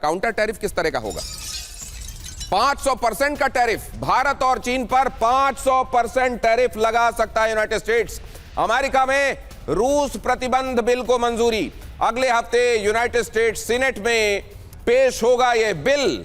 Counter tariff किस तरह का होगा? 500% का टैरिफ भारत और चीन पर 500% टैरिफ लगा सकता है यूनाइटेड स्टेट्स। अमेरिका में रूस प्रतिबंध बिल को मंजूरी, अगले हफ्ते यूनाइटेड स्टेट्स सीनेट में पेश होगा यह बिल।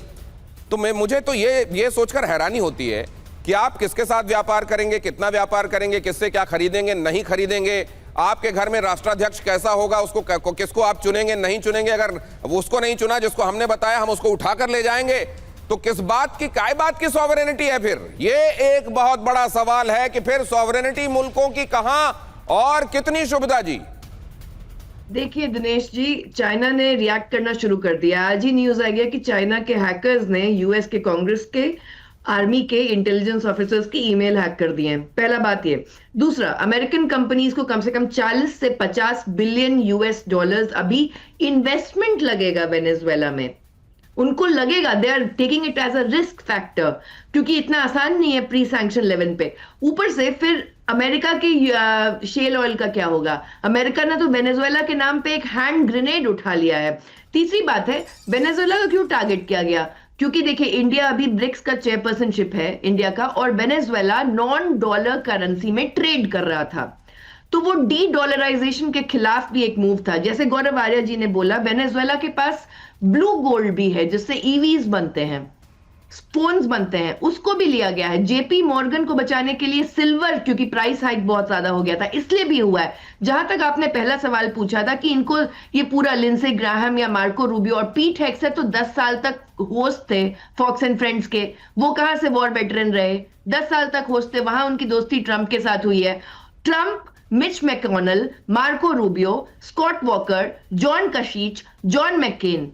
तो मुझे तो ये सोचकर हैरानी होती है कि आप किसके साथ व्यापार करेंगे, कितना व्यापार करेंगे, किससे क्या खरीदेंगे, नहीं खरीदेंगे, आपके घर में राष्ट्राध्यक्ष कैसा होगा, उसको किसको आप चुनेंगे, नहीं चुनेंगे, अगर उसको नहीं चुना जिसको हमने बताया हम उसको उठाकर ले जाएंगे, तो किस बात की, काय बात की सॉवरेनिटी है? फिर ये एक बहुत बड़ा सवाल है कि फिर सॉवरेनिटी मुल्कों की कहां और कितनी शुभदा जी? देखिए दिनेश जी, चाइना ने रिएक्ट करना शुरू कर दिया। आज ही न्यूज आ गया कि चाइना के हैकर्स ने यूएस के कांग्रेस के आर्मी के इंटेलिजेंस ऑफिसर्स की ईमेल हैक कर दिए हैं। पहला बात ये। दूसरा, अमेरिकन कंपनीज को कम से कम 40 से 50 बिलियन यूएस डॉलर्स अभी इन्वेस्टमेंट लगेगा वेनेजुएला में। उनको लगेगा, they are taking it as a risk factor, क्योंकि इतना आसान नहीं है प्री सैंक्शन लेवल पे। ऊपर से फिर अमेरिका के शेल ऑयल का क्या होगा? अमेरिका ने तो वेनेजुएला के नाम पे एक हैंड ग्रेनेड उठा लिया है। तीसरी बात है, वेनेजुएला को क्यों टारगेट किया गया? क्योंकि देखिए, इंडिया अभी ब्रिक्स का चेयरपर्सनशिप है इंडिया का, और वेनेजुएला नॉन डॉलर करेंसी में ट्रेड कर रहा था, तो वो डी डॉलराइजेशन के खिलाफ भी एक मूव था। जैसे गौरव आर्या जी ने बोला, वेनेजुएला के पास ब्लू गोल्ड भी है जिससे ईवीज बनते हैं, स्पोन्स बनते हैं, उसको भी लिया गया है। जेपी मॉर्गन को बचाने के लिए सिल्वर, क्योंकि प्राइस हाइक बहुत ज्यादा हो गया था, इसलिए भी हुआ है। जहां तक आपने पहला सवाल पूछा था कि इनको ये पूरा लिंडसे ग्राहम या मार्को रूबियो और पीट हेग्सेट तो 10 साल तक होस्ट थे फॉक्स एंड फ्रेंड्स के, वो कहां से वॉर वेटरन रहे? 10 साल तक होस्ट थे, वहां उनकी दोस्ती ट्रंप के साथ हुई है। Trump, Mitch McConnell, Marco Rubio, Scott Walker, John Kasich, John McCain,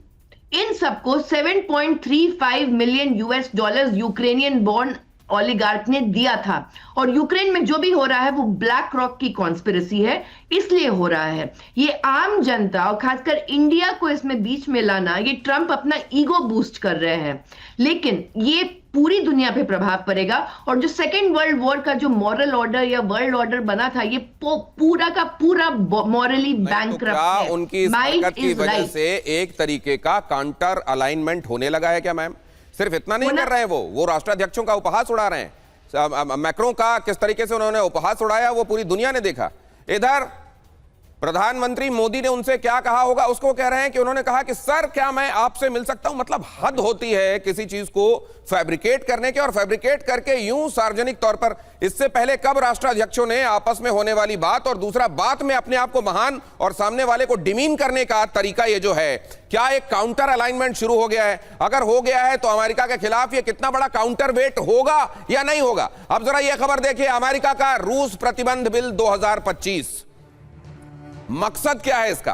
इन सबको 7.35 million US dollars Ukrainian born oligarch ने दिया था। और यूक्रेन में जो भी हो रहा है वो ब्लैक रॉक की कॉन्स्पिरेसी है, इसलिए हो रहा है। ये आम जनता और खासकर इंडिया को इसमें बीच में लाना, ये ट्रंप अपना ईगो बूस्ट कर रहे हैं, लेकिन ये पूरी दुनिया पे प्रभाव पड़ेगा। और जो सेकेंड वर्ल्ड वॉर का जो मॉरल ऑर्डर या वर्ल्ड ऑर्डर बना था, ये पूरा का पूरा मॉरली बैंकरप्ट है। उनकी इस हरकत की वजह से एक तरीके का काउंटर अलाइनमेंट होने लगा है क्या मैम? सिर्फ इतना नहीं कर रहे हैं, वो राष्ट्राध्यक्षों का उपहास उड़ा रहे हैं। मैक्रों का किस तरीके से उन्होंने उपहास उड़ाया वो पूरी दुनिया ने देखा। इधर प्रधानमंत्री मोदी ने उनसे क्या कहा होगा, उसको कह रहे हैं कि उन्होंने कहा कि सर क्या मैं आपसे मिल सकता हूं? मतलब हद होती है किसी चीज को फैब्रिकेट करने के, और फैब्रिकेट करके यूं सार्वजनिक तौर पर। इससे पहले कब राष्ट्राध्यक्षों ने आपस में होने वाली बात और दूसरा बात में अपने आप को महान और सामने वाले को डिमीन करने का तरीका ये जो है, क्या एक काउंटर अलाइनमेंट शुरू हो गया है? अगर हो गया है तो अमेरिका के खिलाफ ये कितना बड़ा काउंटर वेट होगा या नहीं होगा? अब जरा यह खबर देखिए, अमेरिका का रूस प्रतिबंध बिल 2025। मकसद क्या है इसका?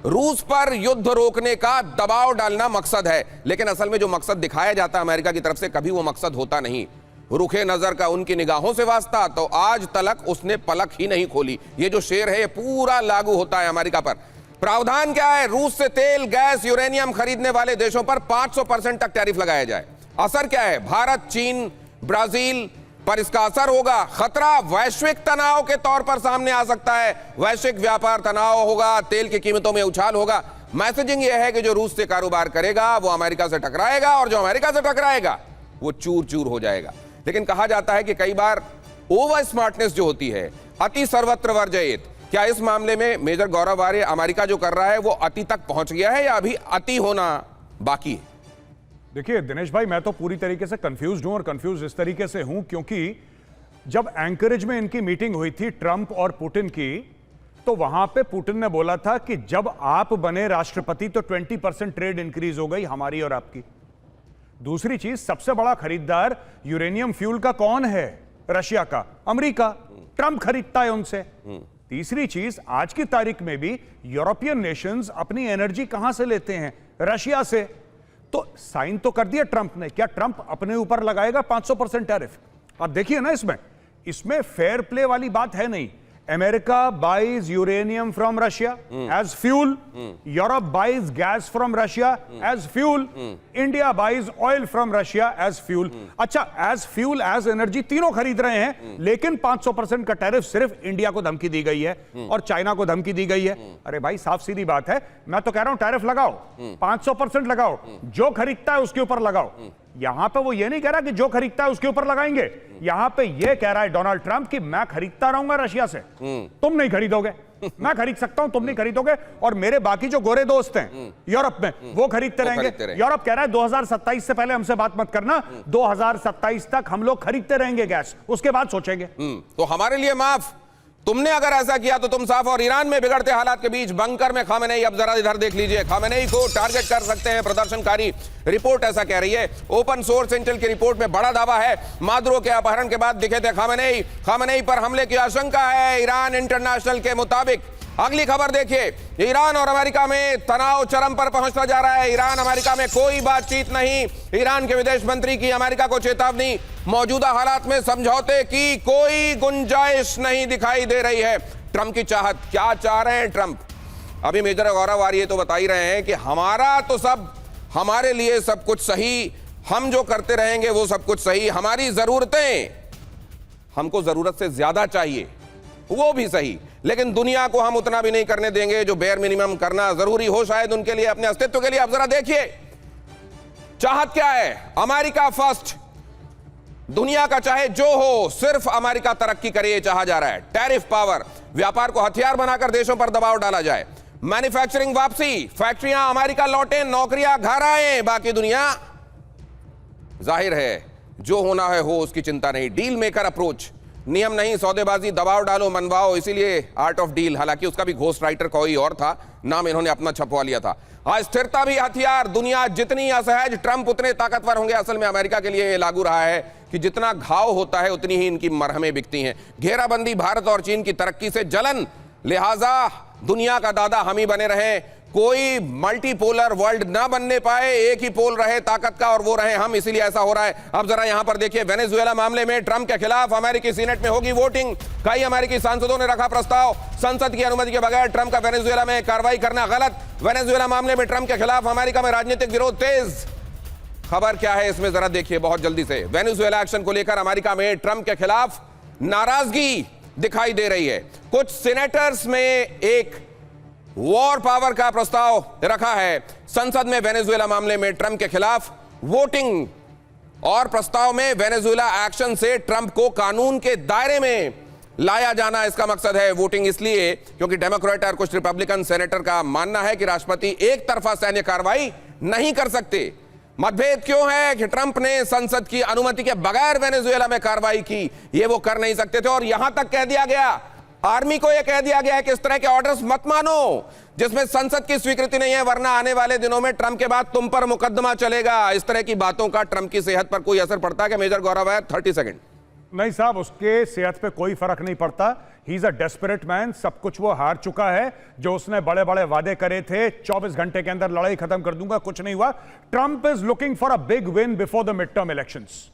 रूस पर युद्ध रोकने का दबाव डालना मकसद है, लेकिन असल में जो मकसद दिखाया जाता है अमेरिका की तरफ से, कभी वो मकसद होता नहीं। रुखे नजर का उनकी निगाहों से वास्ता, तो आज तलक उसने पलक ही नहीं खोली। ये जो शेर है ये पूरा लागू होता है अमेरिका पर। प्रावधान क्या है? रूस से तेल, गैस, यूरेनियम खरीदने वाले देशों पर 500% तक टैरिफ लगाया जाए। असर क्या है? भारत, चीन, ब्राजील पर इसका असर होगा। खतरा वैश्विक तनाव के तौर पर सामने आ सकता है। वैश्विक व्यापार तनाव होगा, तेल की कीमतों में उछाल होगा। मैसेजिंग यह है कि जो रूस से कारोबार करेगा वो अमेरिका से टकराएगा, और जो अमेरिका से टकराएगा वो चूर चूर हो जाएगा। लेकिन कहा जाता है कि कई बार ओवर स्मार्टनेस जो होती है, अति सर्वत्र वर्जयेत। क्या इस मामले में मेजर गौरव आर्य, अमेरिका जो कर रहा है वो अति तक पहुंच गया है या अभी अति होना बाकी है? देखिए दिनेश भाई, मैं तो पूरी तरीके से कंफ्यूज्ड हूं, और कंफ्यूज इस तरीके से हूं क्योंकि जब एंकरेज में इनकी मीटिंग हुई थी ट्रंप और पुतिन की, तो वहां पे पुतिन ने बोला था कि जब आप बने राष्ट्रपति तो 20% ट्रेड इंक्रीज हो गई हमारी और आपकी। दूसरी चीज, सबसे बड़ा खरीदार यूरेनियम फ्यूल का कौन है? रशिया का, अमेरिका। ट्रंप खरीदता है उनसे। तीसरी चीज, आज की तारीख में भी यूरोपियन नेशंस अपनी एनर्जी कहां से लेते हैं? रशिया से। तो साइन तो कर दिया ट्रंप ने, क्या ट्रंप अपने ऊपर लगाएगा 500% टैरिफ? आप देखिए ना, इसमें फेयर प्ले वाली बात है नहीं। America buys uranium from Russia as fuel. Europe buys gas from Russia as fuel. India buys oil from Russia as fuel. अच्छा, as fuel, as energy तीनों खरीद रहे हैं, लेकिन 500% का टैरिफ सिर्फ इंडिया को धमकी दी गई है और चाइना को धमकी दी गई है। अरे भाई, साफ सीधी बात है, मैं तो कह रहा हूं टैरिफ लगाओ, 500% लगाओ, जो खरीदता है उसके ऊपर लगाओ। यहां पे वो ये नहीं कह रहा कि जो खरीदता है उसके ऊपर लगाएंगे, यहां पे ये कह रहा है डोनाल्ड ट्रंप कि मैं खरीदता रहूंगा रशिया से, तुम नहीं खरीदोगे, मैं खरीद सकता हूं, तुम नहीं खरीदोगे, और मेरे बाकी जो गोरे दोस्त हैं यूरोप में वो खरीदते रहेंगे। यूरोप कह रहा है 2027 से पहले हमसे बात मत करना, 2027 तक हम लोग खरीदते रहेंगे गैस, उसके बाद सोचेंगे। तो हमारे लिए माफ, तुमने अगर ऐसा किया तो तुम साफ। और ईरान में बिगड़ते हालात के बीच बंकर में खामेनेई, अब जरा इधर देख लीजिए, खामेनेई को टारगेट कर सकते हैं प्रदर्शनकारी, रिपोर्ट ऐसा कह रही है। ओपन सोर्स इंटेल की रिपोर्ट में बड़ा दावा है, मादुरो के अपहरण के बाद दिखे थे खामेनेई पर हमले की आशंका है ईरान इंटरनेशनल के मुताबिक। अगली खबर देखिए, ईरान और अमेरिका में तनाव चरम पर पहुंचता जा रहा है। ईरान अमेरिका में कोई बातचीत नहीं, ईरान के विदेश मंत्री की अमेरिका को चेतावनी, मौजूदा हालात में समझौते की कोई गुंजाइश नहीं दिखाई दे रही है। ट्रंप की चाहत, क्या चाह रहे हैं ट्रंप? अभी मेजर गौरव आर्य तो बता ही रहे हैं कि हमारा तो सब, हमारे लिए सब कुछ सही, हम जो करते रहेंगे वो सब कुछ सही, हमारी जरूरतें, हमको जरूरत से ज्यादा चाहिए वो भी सही, लेकिन दुनिया को हम उतना भी नहीं करने देंगे जो बेयर मिनिमम करना जरूरी हो शायद उनके लिए, अपने अस्तित्व के लिए। अब जरा देखिए चाहत क्या है। अमेरिका फर्स्ट, दुनिया का चाहे जो हो, सिर्फ अमेरिका तरक्की करे ये चाहा जा रहा है। टैरिफ पावर, व्यापार को हथियार बनाकर देशों पर दबाव डाला जाए। मैन्युफैक्चरिंग वापसी, फैक्ट्रियां अमेरिका लौटें, नौकरियां घर आए, बाकी दुनिया जाहिर है जो होना है हो, उसकी चिंता नहीं। डील मेकर अप्रोच, नियम नहीं सौदेबाजी, दबाव डालो मनवाओ, इसीलिए आर्ट ऑफ डील, हालांकि उसका भी घोस्ट राइटर कोई और था, नाम इन्होंने अपना छपवा लिया था। अस्थिरता भी हथियार, दुनिया जितनी असहज, ट्रंप उतने ताकतवर होंगे। असल में अमेरिका के लिए लागू रहा है कि जितना घाव होता है उतनी ही इनकी मरहमें बिकती हैं। घेराबंदी, भारत और चीन की तरक्की से जलन, लिहाजा दुनिया का दादा हम ही बने रहें, कोई मल्टीपोलर वर्ल्ड ना बनने पाए, एक ही पोल रहे ताकत का और वो रहे हम, इसीलिए ऐसा हो रहा है। अब जरा यहां पर देखिए, वेनेजुएला मामले में ट्रंप के खिलाफ अमेरिकी सीनेट में होगी वोटिंग। कई अमेरिकी सांसदों ने रखा प्रस्ताव, संसद की अनुमति के बगैर ट्रंप का वेनेजुएला में कार्रवाई करना गलत। वेनेजुएला मामले में ट्रंप के खिलाफ अमेरिका में राजनीतिक विरोध तेज। खबर क्या है इसमें जरा देखिए बहुत जल्दी से। वेनेजुएला एक्शन को लेकर अमेरिका में ट्रंप के खिलाफ नाराजगी दिखाई दे रही है। कुछ सीनेटर्स में एक वॉर पावर का प्रस्ताव रखा है संसद में वेनेजुएला मामले में ट्रंप के खिलाफ वोटिंग, और प्रस्ताव में वेनेजुएला एक्शन से ट्रंप को कानून के दायरे में लाया जाना इसका मकसद है। वोटिंग इसलिए क्योंकि डेमोक्रेट और कुछ रिपब्लिकन सेनेटर का मानना है कि राष्ट्रपति एक तरफा सैन्य कार्रवाई नहीं कर सकते। मतभेद क्यों है कि ट्रंप ने संसद की अनुमति के बगैर वेनेजुएला में कार्रवाई की, ये वो कर नहीं सकते थे, और यहां तक कह दिया गया, आर्मी को यह कह दिया गया है कि इस तरह के ऑर्डर्स मत मानो जिसमें संसद की स्वीकृति नहीं है, वरना आने वाले दिनों में ट्रंप के बाद तुम पर मुकदमा चलेगा। इस तरह की बातों का ट्रंप की सेहत पर कोई असर पड़ता है क्या? मेजर गौरव है, 30 सेकंड। नहीं साहब, उसके सेहत पे कोई फर्क नहीं पड़ता। He is a desperate man, सब कुछ वो हार चुका है। जो उसने बड़े बड़े वादे करे थे, 24 घंटे के अंदर लड़ाई खत्म कर दूंगा, कुछ नहीं हुआ। Trump is looking for a big win before the mid term elections.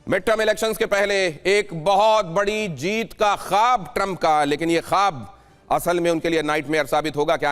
Mid term elections के पहले एक बहुत बड़ी जीत का ख्वाब ट्रंप का, लेकिन यह ख्वाब असल में उनके लिए नाइटमेयर साबित होगा क्या?